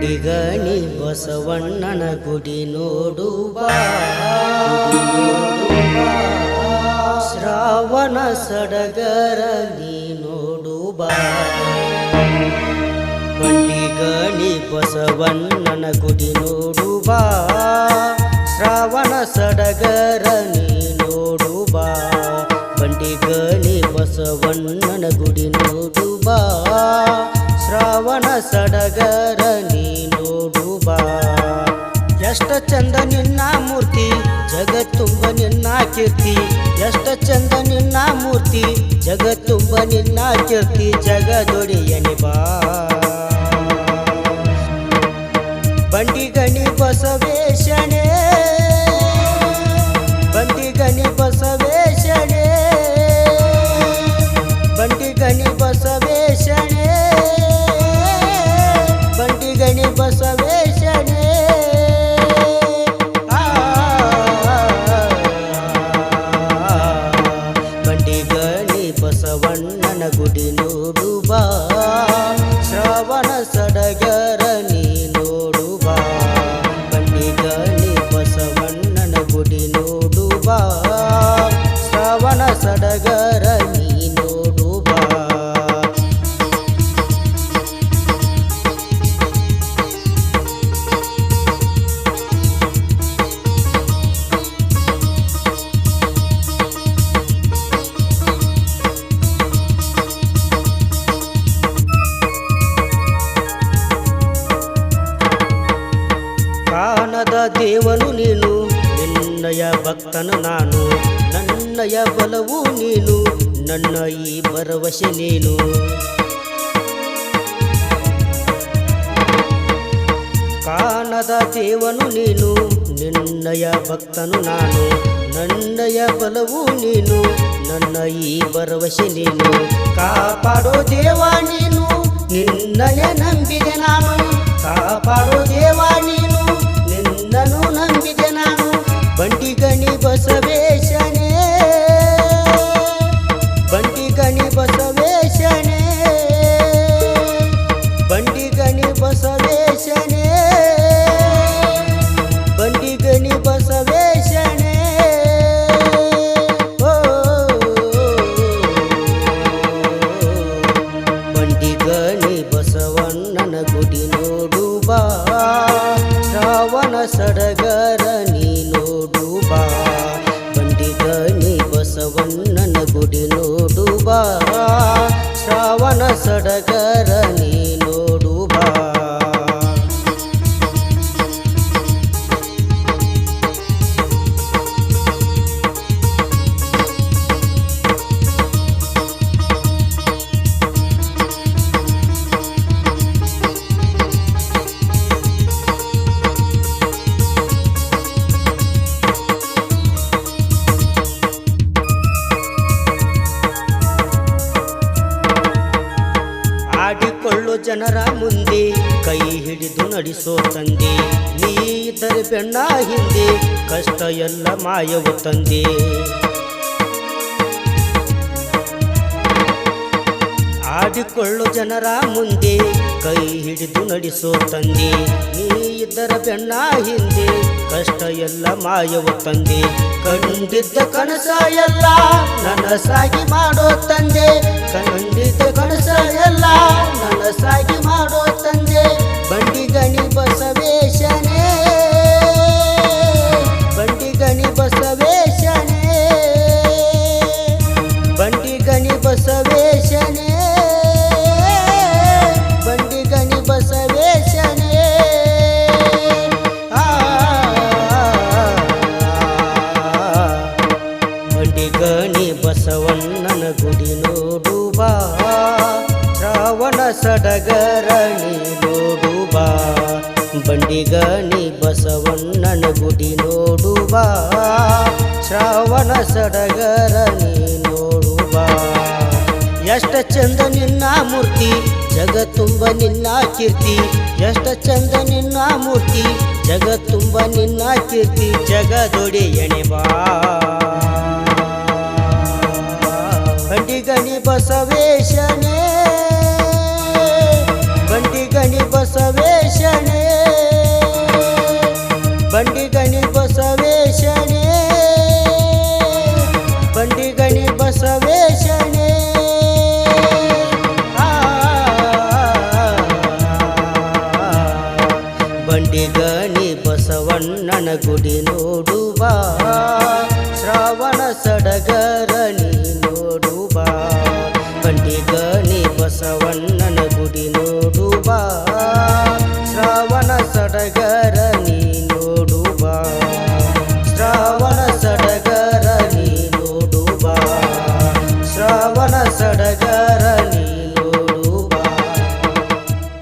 ಬಂಡಿಗಣಿ ಬಸವಣ್ಣನ ಗುಡಿ ನೋಡು ಬಾ ಶ್ರಾವಣ ಸಡಗರ ನೀ ನೋಡು ಬಾ ಬಂಡಿಗಣಿ ಬಸವಣ್ಣನ ಗುಡಿ ನೋಡು ಬಾ ಶ್ರಾವಣ ಸಡಗರ ನೀ ನೋಡು ಬಾ ಬಂಡಿಗಣಿ ಬಸವಣ್ಣನ ಗುಡಿ ನೋಡು ಬಾ ಶ್ರಾವಣ ಸಡಗರ ನೀ ನೋಡು ಬಾ ಎಷ್ಟ ಚಂದ ನಿನ್ನ ಮೂರ್ತಿ ಜಗತ್ತುಂಬ ನಿನ್ನ ಕೀರ್ತಿ ಎಷ್ಟ ಚಂದ ನಿನ್ನ ಮೂರ್ತಿ ಜಗತ್ತುಂಬ ನಿನ್ನ ಕೀರ್ತಿ ಜಗದೊಡೆಯನೆ ಬಾ ಬಂಡಿಗಣಿ ಬಸವೇಶನೇ ಬಂಡಿಗಣಿ ಬಸವೇಶನೇ ಬಂಡಿಗಣಿ ಬಸವೇಶನೇ ಬಂಡಿಗಣಿ ಬಸವೇಶನೇ ಬಂಡಿಗಣಿ ಬಸವಣ್ಣನ ಗುಡಿ ನೋಡು ಬಾ ಶ್ರಾವಣ ಸಡಗರ ನೀ ನೋಡು ಬಾ ಬಂಡಿಗಣಿ ಬಸವಣ್ಣನ ಗುಡಿ ನೋಡು ಬಾ ಶ್ರಾವಣ ಸಡಗರ ನೀ ನೋಡು ಬಾ ಕಾಣದ ದೇವನು ನೀನು ನಿನ್ನಯ ಭಕ್ತನು ನಾನು ನನ್ನಯ ಬಲವು ನೀನು ನನ್ನ ಈ ಭರವಸೆ ನೀನು ಕಾಣದ ದೇವನು ನೀನು ನಿನ್ನಯ ಭಕ್ತನು ನಾನು ನನ್ನಯ ಬಲವು ನೀನು ನನ್ನ ಈ ಭರವಸೆ ನೀನು ಕಾಪಾಡೋ ದೇವ ನೀನು ನಿನ್ನಯ ನಂಬಿದೆ ನಾನು ಕಾಪಾಡೋ ದೇವ ನೀನು ನಿನ್ನನು ನಂಬಿದೆ ನಾನು ಬಂಡಿಗಣಿ ಬಸವೇಶನೇ ಬಂಡಿಗಣಿ ಬಸವೇಶನೇ ಬಂಡಿಗಣಿ ಬಸವೇಶನೇ ಬಂಡಿಗಣಿ ಬಸವೇಶನೇ ಬಂಡಿಗಣಿ ಬಸವಣ್ಣನ ಗುಡಿ ನೋಡು ಬಾ ಶ್ರಾವಣ ಸಡಗರ ನೀ ನೋಡು ಬಾ ಬಂಡಿಗಣಿ ಬಸವಣ್ಣನ ಗುಡಿ ನೋಡು ಬಾ ಶ್ರಾವಣ ಸಡಗರ ನೀ ನೋಡು ಬಾ ಆಡಿಕೊಳ್ಳೋ ಜನರ ಮುಂದೆ ಕೈ ಹಿಡಿದು ನಡೆಸೋ ತಂದೆ ನೀ ಇದ್ದರೆ ಬೆಣ್ಣ ಹಿಂದೆ ಕಷ್ಟ ಎಲ್ಲ ಮಾಯವು ತಂದೆ ಆಡಿಕೊಳ್ಳೋ ಜನರ ಮುಂದೆ ಕೈ ಹಿಡಿದು ನಡೆಸೋ ತಂದೆ ನೀ ಇದ್ದರ ಬೆಣ್ಣ ಹಿಂದೆ ಕಷ್ಟ ಎಲ್ಲ ಮಾಯವು ತಂದೆ ಕಂಡಿದ್ದ ಕನಸ ಎಲ್ಲ ನನಸಾಗಿ ಮಾಡೋ ತಂದೆ ಕಂಡಿದ್ದ ಕನಸ ಎಲ್ಲ ನನಸಾಗಿ ಮಾಡೋ ತಂದೆ ಬಂಡಿಗಣಿ ಬಸವೇಶನೇ ಬಂಡಿಗಣಿ ಬಸವೇಶನೇ ಬಂಡಿಗಣಿ ಬಸವೇಶನೇ ಬಂಡಿಗಣಿ ಬಸವೇಶನೇ ಬಂಡಿಗಣಿ ಬಸವಣ್ಣನ ಗುಡಿ ನೋಡು ಬಾ ಶ್ರಾವಣ ಸಡಗರ ನೀ ನೋಡು ಬಾ ಬಂಡಿಗಣಿ ಬಸವಣ್ಣನ ಗುಡಿ ನೋಡು ಬಾ ಶ್ರಾವಣ ಸಡಗರ ನೀ ನೋಡು ಬಾ ಎಷ್ಟ ಚಂದ ನಿನ್ನ ಮೂರ್ತಿ ಜಗತ್ತುಂಬ ನಿನ್ನ ಕೀರ್ತಿ ಎಷ್ಟ ಚಂದ ನಿನ್ನ ಮೂರ್ತಿ ಜಗತ್ತುಂಬ ನಿನ್ನ ಕೀರ್ತಿ ಜಗದೊಡೆಯನೆ ಬಾ ಬಂಡಿಗಣಿ ಬಸವೇಶನೇ ಬಂಡಿಗಣಿ ಬಸವೇಶನೇ ಬಂಡಿಗಣಿ ಬಸವಣ್ಣನ ಗುಡಿ ನೋಡುವ ಶ್ರಾವಣ ಸಡಗರ ನೀ ನೋಡುವ ಬಂಡಿಗಣಿ ಬಸವಣ್ಣನ ಗುಡಿ ನೋಡುವ ಶ್ರಾವಣ ಸಡಗರ